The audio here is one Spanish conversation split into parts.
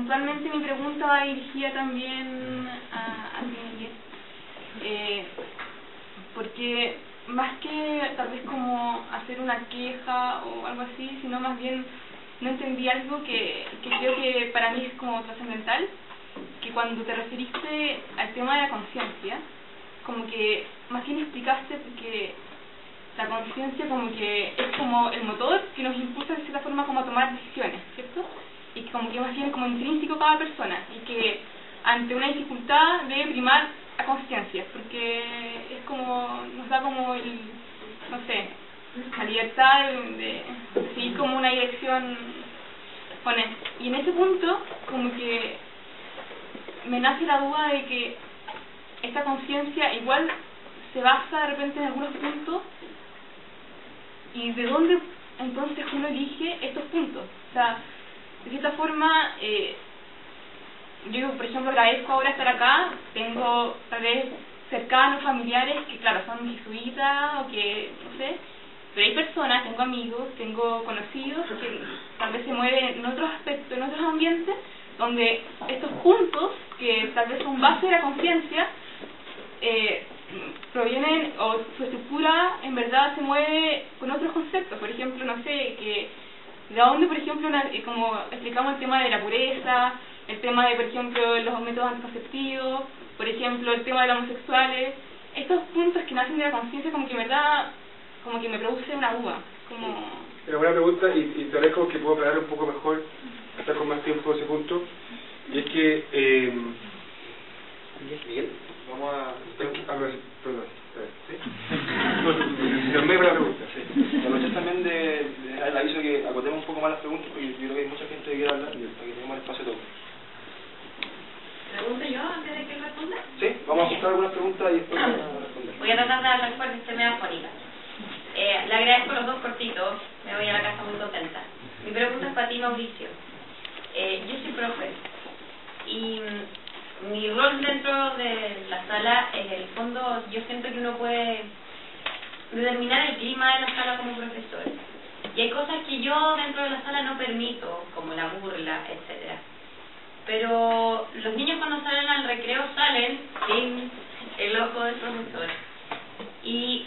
puntualmente mi pregunta va dirigida también a ti, porque más que tal vez como hacer una queja o algo así, sino más bien no entendí algo que creo que para mí es como trascendental, que cuando te referiste al tema de la conciencia, como que más bien explicaste que la conciencia como que es como el motor que nos impulsa de cierta forma como a tomar decisiones, ¿cierto? Y que como que más bien como intrínseco cada persona, y que ante una dificultad debe primar la conciencia, porque es como, nos da como el, no sé, la libertad de seguir como una dirección con él. Y en ese punto como que me nace la duda de que esta conciencia igual se basa de repente en algunos puntos, y de dónde entonces uno elige estos puntos. O sea, de cierta forma, yo por ejemplo agradezco ahora estar acá, tengo tal vez cercanos, familiares que claro, son jesuitas o que, no sé, pero hay personas, tengo amigos, tengo conocidos que tal vez se mueven en otros aspectos, en otros ambientes, donde estos puntos, que tal vez son base de la conciencia, provienen, o su estructura en verdad se mueve con otros conceptos. Por ejemplo, no sé, que de dónde, por ejemplo, como explicamos el tema de la pureza, el tema de, por ejemplo, los métodos anticonceptivos, por ejemplo, el tema de los homosexuales, estos puntos que nacen de la conciencia, como que en verdad, como que me produce una duda. Como... Una buena pregunta, y te agradezco que puedo aclarar un poco mejor, estar con más tiempo ese punto, y es que Miguel, vamos a... Perdón, ¿sí? No me la pregunta, sí. Aprovechar también de aviso que acotemos un poco más las preguntas, porque yo creo que hay mucha gente que quiere hablar, para que tengamos espacio todo. ¿Pregunto yo antes de que responda? Sí, vamos a buscar algunas preguntas y después vamos a responder. Voy a tratar de hablar fuerte, estoy medio afónica. Le agradezco los dos cortitos, me voy a la casa muy contenta. Mi pregunta es para ti, Mauricio. Yo soy profe, y mi rol dentro de la sala, en el fondo, yo siento que uno puede determinar el clima de la sala como profesor. Y hay cosas que yo dentro de la sala no permito, como la burla, etcétera. Pero los niños cuando salen al recreo salen sin el ojo del profesor. Y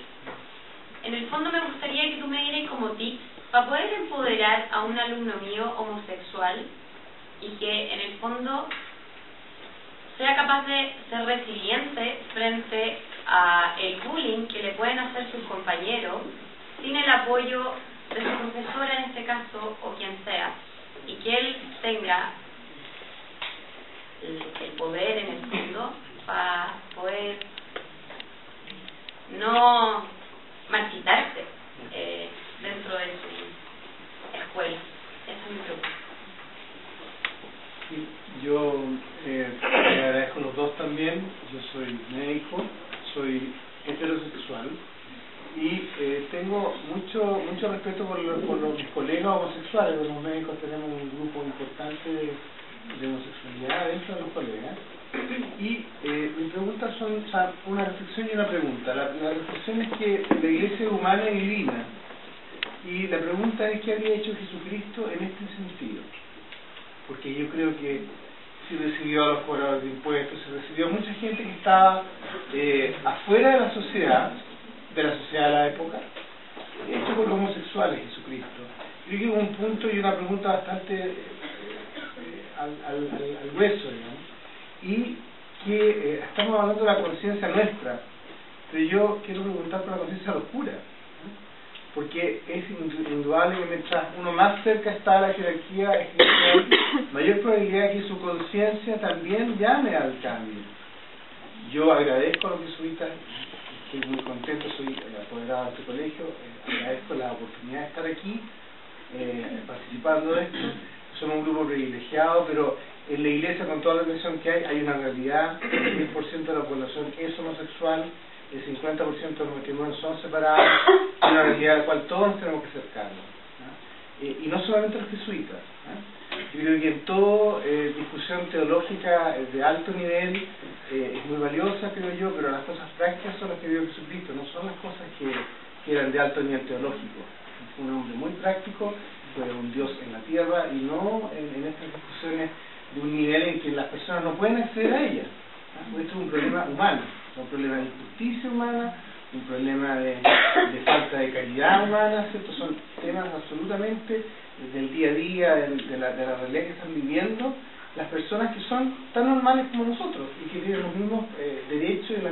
en el fondo me gustaría que tú me dieras como tips para poder empoderar a un alumno mío homosexual y que en el fondo sea capaz de ser resiliente frente a el bullying que le pueden hacer sus compañeros sin el apoyo de su profesora en este caso o quien sea, y que él tenga el poder en el fondo para poder no marchitarse dentro de su escuela. Esa es mi pregunta. Sí, yo le agradezco a los dos también. Yo soy médico, soy heterosexual y tengo mucho respeto por mis colegas homosexuales. Los médicos tenemos un grupo importante de homosexualidad dentro de los colegas. Y mis preguntas son, o sea, una reflexión y una pregunta. La reflexión es que la iglesia es humana y divina, y la pregunta es ¿qué había hecho Jesucristo en este sentido? Porque yo creo que se recibió a los cobradores de impuestos, se recibió a mucha gente que estaba afuera de la sociedad de la época, hecho por los homosexuales. Jesucristo, yo creo que hubo un punto y una pregunta bastante al grueso, digamos, y que estamos hablando de la conciencia nuestra, pero yo quiero preguntar por la conciencia de los curas, porque es indudable que mientras uno más cerca está a la jerarquía espiritual, mayor probabilidad que su conciencia también llame al cambio. Yo agradezco a los jesuitas, estoy muy contento, soy apoderado de este colegio, agradezco la oportunidad de estar aquí participando de esto. Somos un grupo privilegiado, pero en la iglesia, con toda la represión que hay una realidad. El 10% de la población es homosexual, el 50% de los matrimonios son separados, es una realidad a la cual todos tenemos que acercarnos, ¿no? Y no solamente los jesuitas, ¿no? Yo creo que en toda discusión teológica de alto nivel es muy valiosa, creo yo, pero las cosas prácticas son las que vio Jesucristo, no son las cosas que eran de alto nivel teológico. Fue un hombre muy práctico, fue un Dios en la tierra, y no en estas discusiones de un no pueden acceder a ella. Esto es un problema humano, un problema de injusticia humana, un problema de falta de caridad humana, ¿cierto? Son temas absolutamente del día a día, de la realidad que están viviendo las personas que son tan normales como nosotros y que tienen los mismos derechos y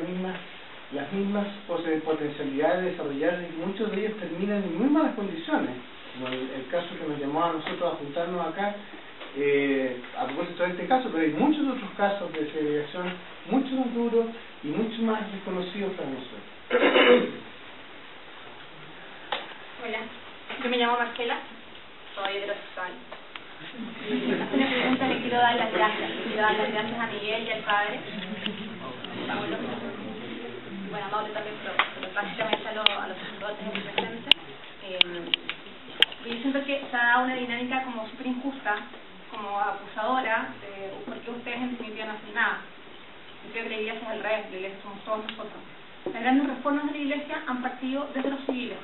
las mismas potencialidades de desarrollar, y muchos de ellos terminan en muy malas condiciones, como el caso que nos llamó a nosotros a juntarnos acá, a propósito de este caso, pero hay muchos otros casos de segregación mucho más duros y mucho más desconocidos para nosotros. Hola, yo me llamo Marcela, soy heterosexual. Una pregunta, le quiero dar las gracias. Quiero dar las gracias a Miguel y al padre, Pablo, bueno, a Mauro también, pero básicamente a los sacerdotes aquí presentes. Yo siento que se ha dado una dinámica como súper injusta, como acusadora, porque ustedes en definitiva no hacen nada. Yo creo que la iglesia es al revés, la iglesia somos todos nosotros. Las grandes reformas de la iglesia han partido desde los civiles,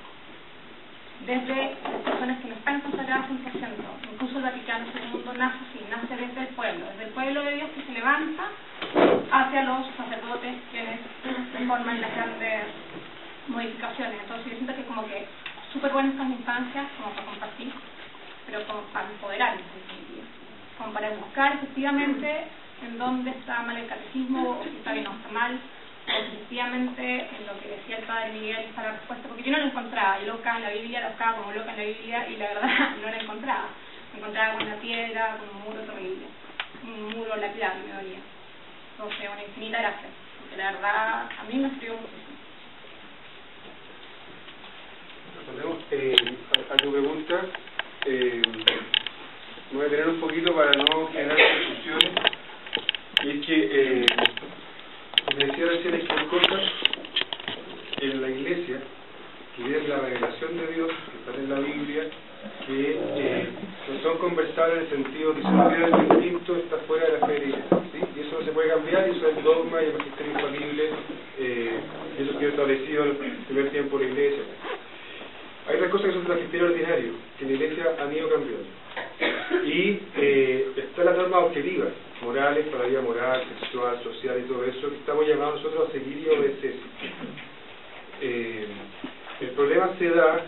desde las personas que no están consagradas 100%. Incluso el Vaticano II nace así, nace desde el pueblo de Dios que se levanta hacia los sacerdotes quienes reforman las grandes modificaciones. Entonces yo siento que como que súper buenas estas instancias como para compartir, pero como para empoderar en definitiva, como para buscar efectivamente en dónde está mal el catecismo, o si está bien o está mal, o efectivamente en lo que decía el padre Miguel está la respuesta, porque yo no la encontraba, yo lo buscaba en la Biblia, la buscaba como loca en la Biblia y la verdad no la encontraba. Me encontraba con una piedra, con un muro terrible, un muro lapidado me dolía. Entonces una infinita gracia, porque la verdad a mí me sirvió muchísimo. A tu pregunta, voy a detener un poquito para no generar confusiones, y es que como decía recién, hay cosas en la iglesia que vienen la revelación de Dios, que están en la Biblia, que no son conversables en el sentido que si no tiene el instinto está fuera de la fe de la iglesia, ¿sí? Y eso no se puede cambiar, y eso es el dogma y el magisterio infalible, y eso quedó establecido en el primer tiempo de la iglesia. Hay otras cosas que son del magisterio ordinario, que en la iglesia han ido cambiando. Y están las normas objetivas, morales, para la vida moral, sexual, social y todo eso, que estamos llamados nosotros a seguir y obedecer. El problema se da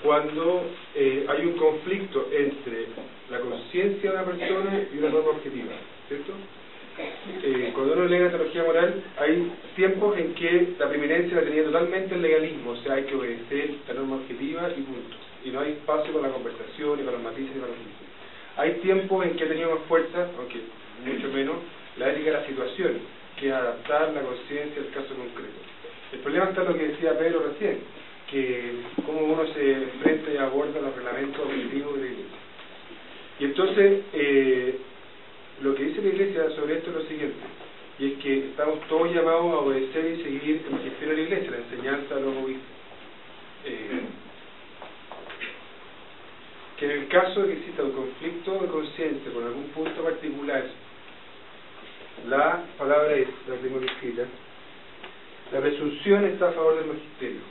cuando hay un conflicto entre la conciencia de una persona y una norma objetiva, ¿cierto? Cuando uno lee la teología moral, hay tiempos en que la preeminencia la tenía totalmente el legalismo, o sea, hay que obedecer la norma objetiva y punto. Y no hay espacio para la conversación, ni para los matices, ni para los matices. Hay tiempos en que ha tenido más fuerza, aunque mucho menos, la ética de la situación, que es adaptar la conciencia al caso concreto. El problema está en lo que decía Pedro recién, que cómo uno se enfrenta y aborda los reglamentos objetivos de la iglesia. Y entonces, lo que dice la iglesia sobre esto es lo siguiente, y es que estamos todos llamados a obedecer y seguir el magisterio de la iglesia, la enseñanza de los obispos. Que en el caso de que exista un conflicto de conciencia con algún punto particular, la palabra es, la tengo escrita, la presunción está a favor del magisterio,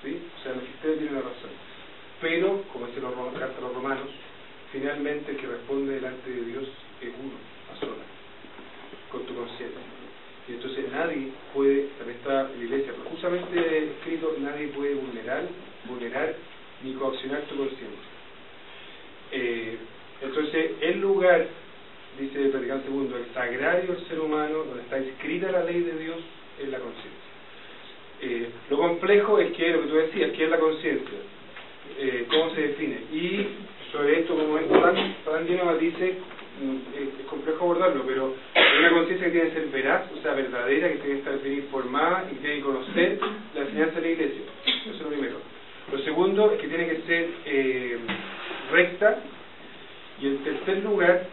¿sí? O sea, el magisterio tiene la razón, pero, como dice la carta a los romanos, finalmente el que responde delante de Dios es uno, a solas, con tu conciencia. Y entonces nadie puede, también está la iglesia profusamente escrito, nadie puede vulnerar ni coaccionar tu conciencia. Entonces, el lugar, dice el Vaticano II, el sagrario del ser humano, donde está escrita la ley de Dios, es la conciencia. Lo complejo es que, lo que tú decías, ¿qué es la conciencia? ¿Cómo se define? Y sobre esto, como es tan lleno de matices, es complejo abordarlo, pero es una conciencia que tiene que ser veraz, o sea, verdadera, que tiene que estar bien informada y que tiene que conocer la enseñanza de la iglesia. Eso es lo primero. Lo segundo es que tiene que ser recta, y en tercer lugar,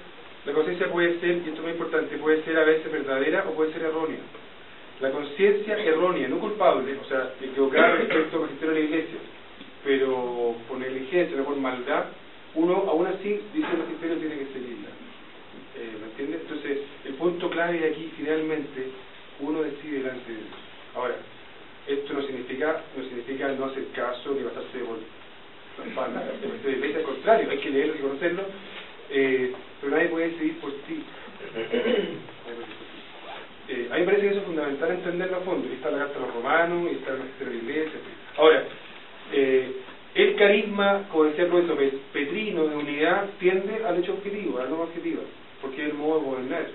la conciencia puede ser, y esto es muy importante, puede ser a veces verdadera o puede ser errónea. La conciencia errónea, no culpable, o sea, equivocada respecto al magisterio de la iglesia, pero por negligencia, no por maldad, uno aún así dice que el magisterio tiene que seguirla. ¿Me entiendes? Entonces, el punto clave de aquí, finalmente, uno decide delante de Dios. Ahora, esto no significa no hacer caso ni basarse por la espalda de la iglesia, al contrario, hay que leerlo y conocerlo, pero nadie puede decidir por ti. Nadie mí me parece que eso es fundamental entenderlo a fondo. Y está la carta de los romanos, y está el magisterio de la iglesia. Ahora, el carisma, como decía el profesor Petrino, de unidad, tiende al hecho objetivo, a la norma objetiva, porque es el modo de gobernar,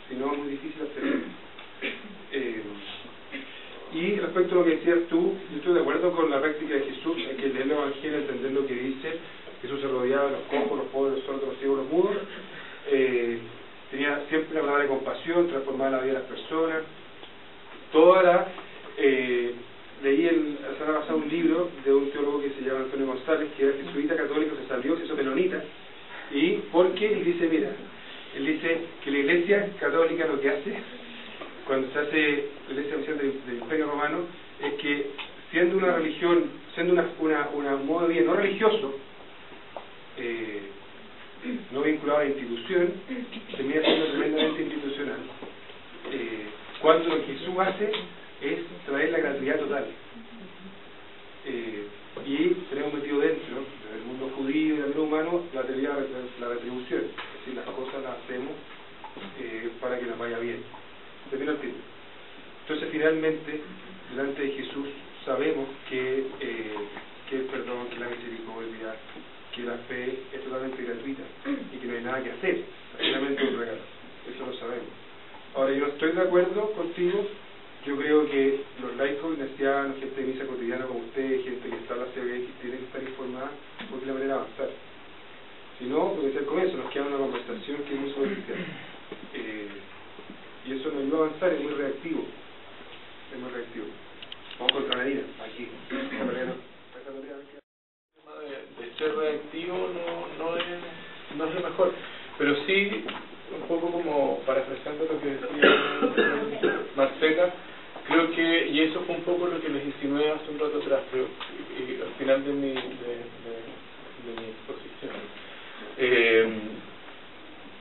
si no es muy difícil hacerlo. Y respecto a lo que decías tú, yo estoy de acuerdo con la práctica de Jesús, hay que leer el Evangelio, entender lo que dice. Jesús se rodeaba de los cojos, los pobres, los sordos, los ciegos, los mudos. Tenía siempre una palabra de compasión, transformaba la vida de las personas. Leí la semana pasada un libro de un teólogo que se llama Antonio González, que era jesuita católico, se salió, se hizo menonita. ¿Y por qué? Él dice, mira, él dice que la Iglesia católica lo que hace, cuando se hace la Iglesia oficial del Imperio Romano, es que siendo una religión, siendo un modo de vida no religioso, no vinculado a la institución, termina siendo tremendamente institucional. Cuando lo que Jesús hace es traer la gratuidad total. Y tenemos metido dentro del mundo judío y del mundo humano la teoría de la retribución, es decir, las cosas las hacemos para que nos vaya bien. ¿Termino el tiempo? Entonces, finalmente, delante de Jesús sabemos que el perdón, que la misericordia, que la fe es totalmente gratuita y que no hay nada que hacer, realmente un regalo. Eso lo sabemos. Ahora, yo no estoy de acuerdo contigo. Yo creo que los laicos, ignacianos, gente de misa cotidiana como usted, gente que está en la CBX, tiene que estar informada porque es la manera de avanzar. Si no, lo que decía al comienzo, nos queda una conversación que es muy superficial. Y eso nos ayuda a avanzar, es muy reactivo. Es muy reactivo. Vamos contra medida, aquí. De ser reactivo no es lo mejor, pero sí, un poco como parafraseando lo que decía Marcela, creo que, y eso fue un poco lo que les insinué hace un rato atrás, pero al final de mi exposición,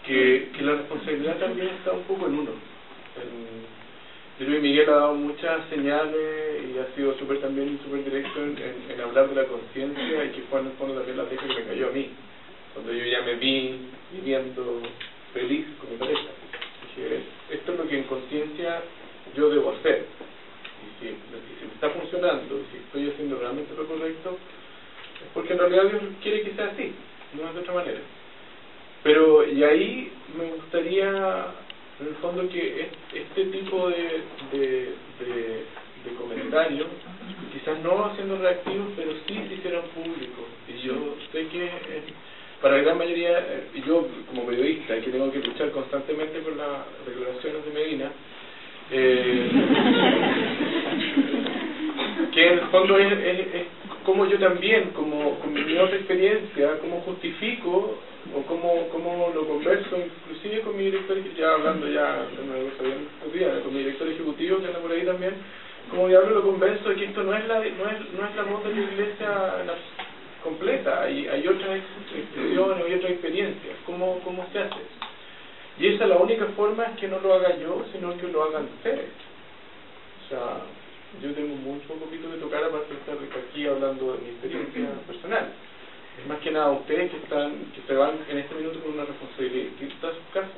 que la responsabilidad también está un poco en uno. Yo creo que Miguel ha dado muchas señales y ha sido también súper directo en hablar de la conciencia, y que fue en el fondo también la teja que me cayó a mí, cuando yo ya me vi viviendo feliz con mi pareja. Dije, esto es lo que en conciencia yo debo hacer, y si me está funcionando, y si estoy haciendo realmente lo correcto, es porque en realidad Dios quiere que sea así, no es de otra manera. Pero, y ahí me gustaría, en el fondo, que este tipo de comentarios, quizás no siendo reactivos, pero sí se hicieran públicos. Y yo sé que para la gran mayoría, yo como periodista, que tengo que luchar constantemente con las regulaciones de Medina, que en el fondo es como yo también, como mi otra experiencia, como justifico o como lo converso, inclusive con mi director, ya hablando ya, con mi director ejecutivo que anda por ahí también, como diablo lo converso de que esto no es la voz de la iglesia completa, hay otras expresiones, hay otras experiencias. ¿Cómo se hace? Y esa, la única forma es que no lo haga yo, sino que lo hagan ustedes. O sea, yo tengo mucho poquito de tocar, aparte de estar aquí hablando de mi experiencia personal. Es más que nada ustedes que se van en este minuto con una responsabilidad distinta a sus casas.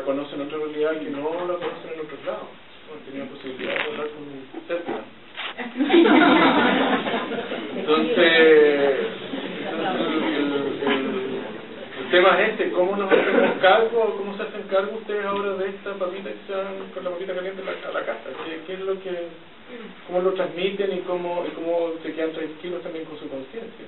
Conocen otra realidad que no la conocen en otros lados. No han tenido posibilidad de hablar con un cerca. Entonces el tema es ¿cómo nos hacemos cargo, cómo se hacen cargo ustedes ahora de esta papita que se dan con la papita caliente a la casa? ¿Qué es lo que, cómo lo transmiten y cómo se quedan tranquilos también con su conciencia?